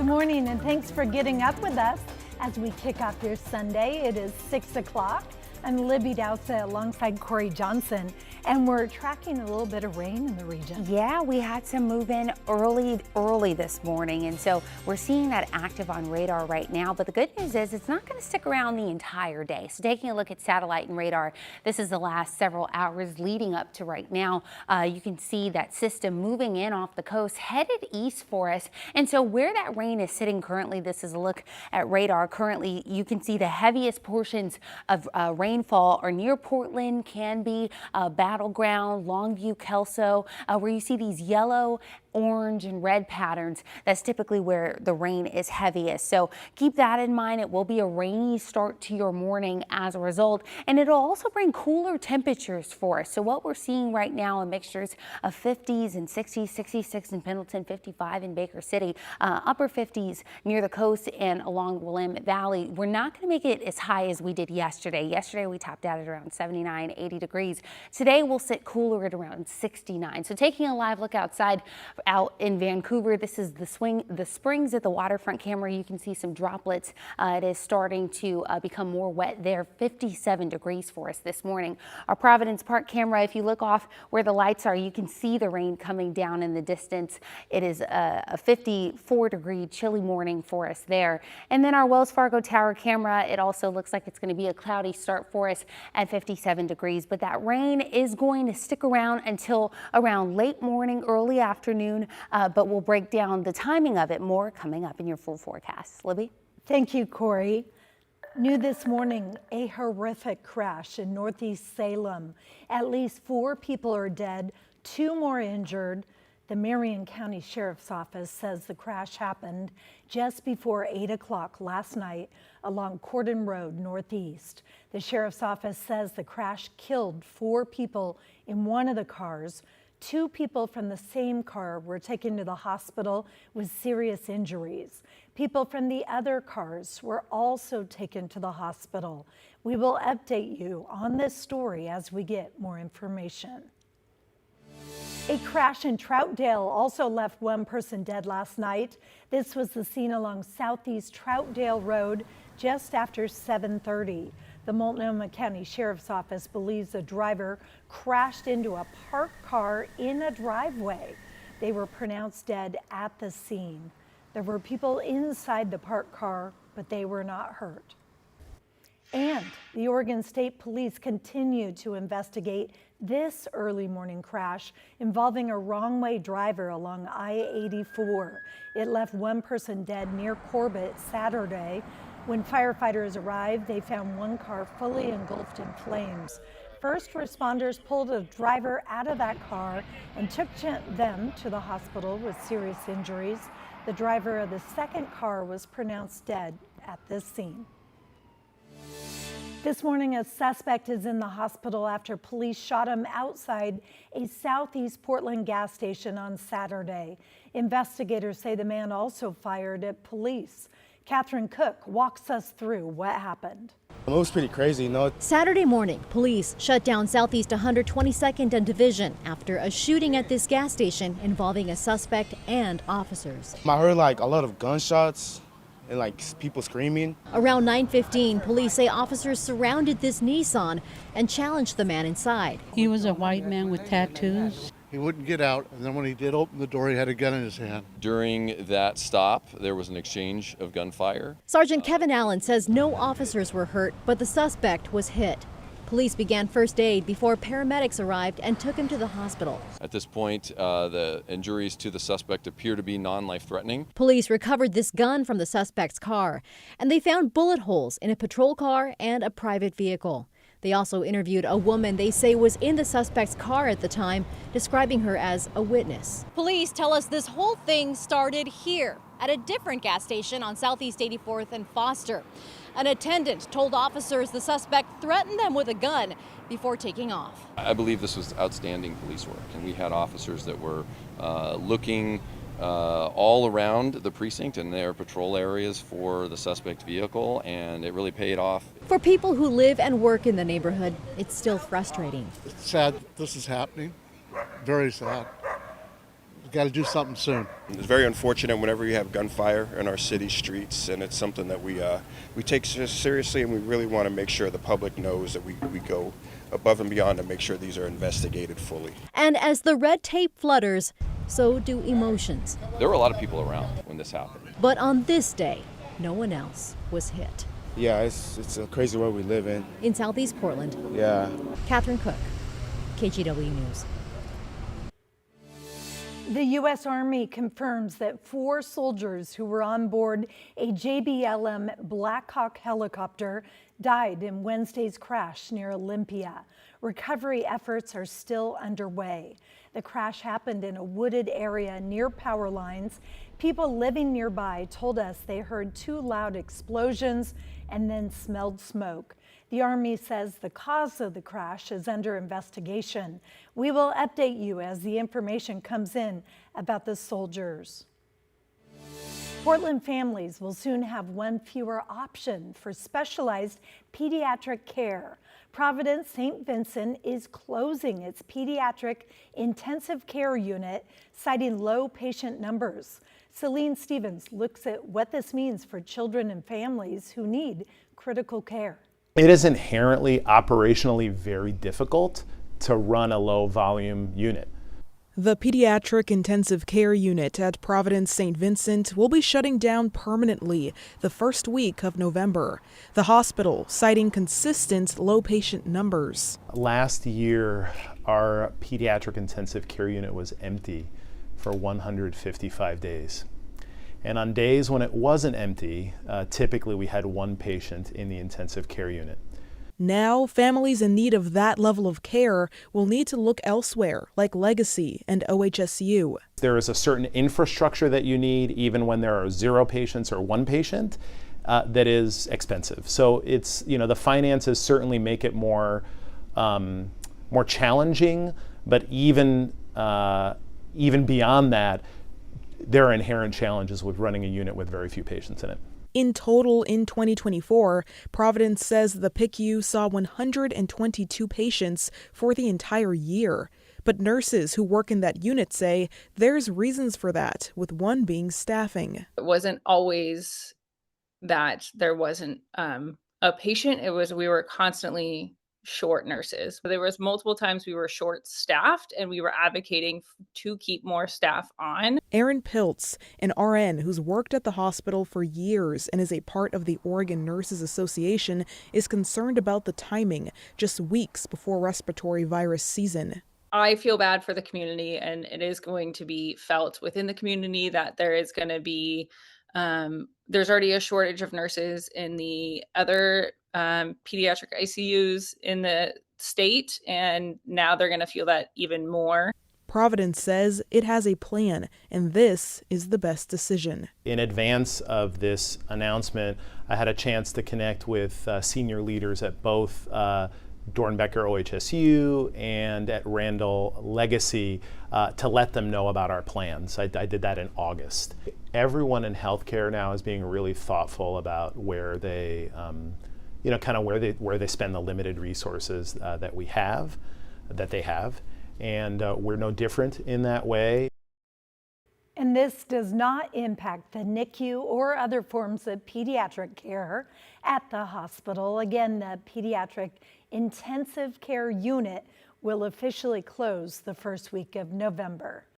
morning, and thanks for getting up with us as we kick off your Sunday. It is 6 o'clock. I'm Libby Dowsett alongside Corey Johnson, and we're tracking a little bit of rain in the region. Yeah, we had some move in early this morning, and so we're seeing that active on radar right now. But the good news is it's not going to stick around the entire day. So taking a look at satellite and radar, this is the last several hours leading up to right now. You can see that system moving in off the coast, headed east for us. And so where that rain is sitting currently, this is a look at radar. Currently, you can see the heaviest portions of rainfall are near Portland, Canby, Battleground, Longview, Kelso, where you see these yellow, orange and red patterns. That's typically where the rain is heaviest. So keep that in mind. It will be a rainy start to your morning as a result, and it'll also bring cooler temperatures for us. So what we're seeing right now in mixtures of 50s and 60s, 66 in Pendleton, 55 in Baker City, upper 50s near the coast and along the Willamette Valley. We're not going to make it as high as we did yesterday. Yesterday we topped out at around 79, 80 degrees. Today we'll sit cooler at around 69. So taking a live look outside, out in Vancouver, this is the springs at the waterfront camera. You can see some droplets. It is starting to become more wet there. 57 degrees for us this morning. Our Providence Park camera, if you look off where the lights are, you can see the rain coming down in the distance. It is a 54-degree chilly morning for us there. And then our Wells Fargo Tower camera, it also looks like it's going to be a cloudy start for us at 57 degrees. But that rain is going to stick around until around late morning, early afternoon. But we'll break down the timing of it more coming up in your full forecast. Libby? Thank you, Corey. New this morning, a horrific crash in Northeast Salem. At least 4 people are dead, 2 more injured. The Marion County Sheriff's Office says the crash happened just before 8 o'clock last night along Cordon Road Northeast. The Sheriff's Office says the crash killed 4 people in one of the cars. 2 people from the same car were taken to the hospital with serious injuries. People from the other cars were also taken to the hospital. We will update you on this story as we get more information. A crash in Troutdale also left 1 person dead last night. This was the scene along Southeast Troutdale Road just after 7:30. The Multnomah County Sheriff's Office believes the driver crashed into a parked car in a driveway. They were pronounced dead at the scene. There were people inside the parked car, but they were not hurt. And the Oregon State Police continue to investigate this early morning crash involving a wrong-way driver along I-84. It left 1 person dead near Corbett Saturday. When firefighters arrived, they found 1 car fully engulfed in flames. First responders pulled a driver out of that car and took them to the hospital with serious injuries. The driver of the second car was pronounced dead at this scene. This morning, a suspect is in the hospital after police shot him outside a Southeast Portland gas station on Saturday. Investigators say the man also fired at police. Catherine Cook walks us through what happened. It was pretty crazy, you know. Saturday morning, police shut down Southeast 122nd and Division after a shooting at this gas station involving a suspect and officers. I heard like a lot of gunshots and like people screaming. Around 9:15, police say officers surrounded this Nissan and challenged the man inside. He was a white man with tattoos. He wouldn't get out, and then when he did open the door, he had a gun in his hand. During that stop, there was an exchange of gunfire. Sergeant Kevin Allen says no officers were hurt, but the suspect was hit. Police began first aid before paramedics arrived and took him to the hospital. At this point, the injuries to the suspect appear to be non-life-threatening. Police recovered this gun from the suspect's car, and they found bullet holes in a patrol car and a private vehicle. They also interviewed a woman they say was in the suspect's car at the time, describing her as a witness. Police tell us this whole thing started here at a different gas station on Southeast 84th and Foster. An attendant told officers the suspect threatened them with a gun before taking off. I believe this was outstanding police work, and we had officers that were looking all around the precinct and their patrol areas for the suspect vehicle, and it really paid off. For people who live and work in the neighborhood, it's still frustrating. It's sad that this is happening. Very sad. We got to do something soon. It's very unfortunate whenever you have gunfire in our city streets, and it's something that we take seriously, and we really want to make sure the public knows that we go above and beyond to make sure these are investigated fully. And as the red tape flutters, so do emotions. There were a lot of people around when this happened. But on this day, no one else was hit. Yeah, it's a crazy world we live in. In Southeast Portland, Yeah. Catherine Cook, KGW News. The U.S. Army confirms that 4 soldiers who were on board a JBLM Black Hawk helicopter died in Wednesday's crash near Olympia. Recovery efforts are still underway. The crash happened in a wooded area near power lines. People living nearby told us they heard 2 loud explosions and then smelled smoke. The Army says the cause of the crash is under investigation. We will update you as the information comes in about the soldiers. Portland families will soon have one fewer option for specialized pediatric care. Providence St. Vincent is closing its pediatric intensive care unit, citing low patient numbers. Celine Stevens looks at what this means for children and families who need critical care. It is inherently operationally very difficult to run a low volume unit. The Pediatric Intensive Care Unit at Providence St. Vincent will be shutting down permanently the first week of November. The hospital citing consistent low patient numbers. Last year, our pediatric intensive care unit was empty for 155 days. And on days when it wasn't empty, typically we had 1 patient in the intensive care unit. Now, families in need of that level of care will need to look elsewhere, like Legacy and OHSU. There is a certain infrastructure that you need, even when there are 0 patients or 1 patient, that is expensive. So it's, the finances certainly make it more challenging, but even beyond that, there are inherent challenges with running a unit with very few patients in it. In total, in 2024, Providence says the PICU saw 122 patients for the entire year. But nurses who work in that unit say there's reasons for that, with one being staffing. It wasn't always that there wasn't a patient. It was we were constantly short nurses. There was multiple times we were short staffed, and we were advocating to keep more staff on. Erin Piltz, an RN who's worked at the hospital for years and is a part of the Oregon Nurses Association, is concerned about the timing, just weeks before respiratory virus season. I feel bad for the community, and it is going to be felt within the community that there is going to be there's already a shortage of nurses in the other pediatric ICUs in the state, and now they're going to feel that even more. Providence says it has a plan, and this is the best decision. In advance of this announcement, I had a chance to connect with senior leaders at both Dornbecker OHSU and at Randall Legacy to let them know about our plans. I did that in August. Everyone in healthcare now is being really thoughtful about where they, where they spend the limited resources that they have, and we're no different in that way. And this does not impact the NICU or other forms of pediatric care at the hospital. Again, the Pediatric Intensive Care Unit will officially close the first week of November.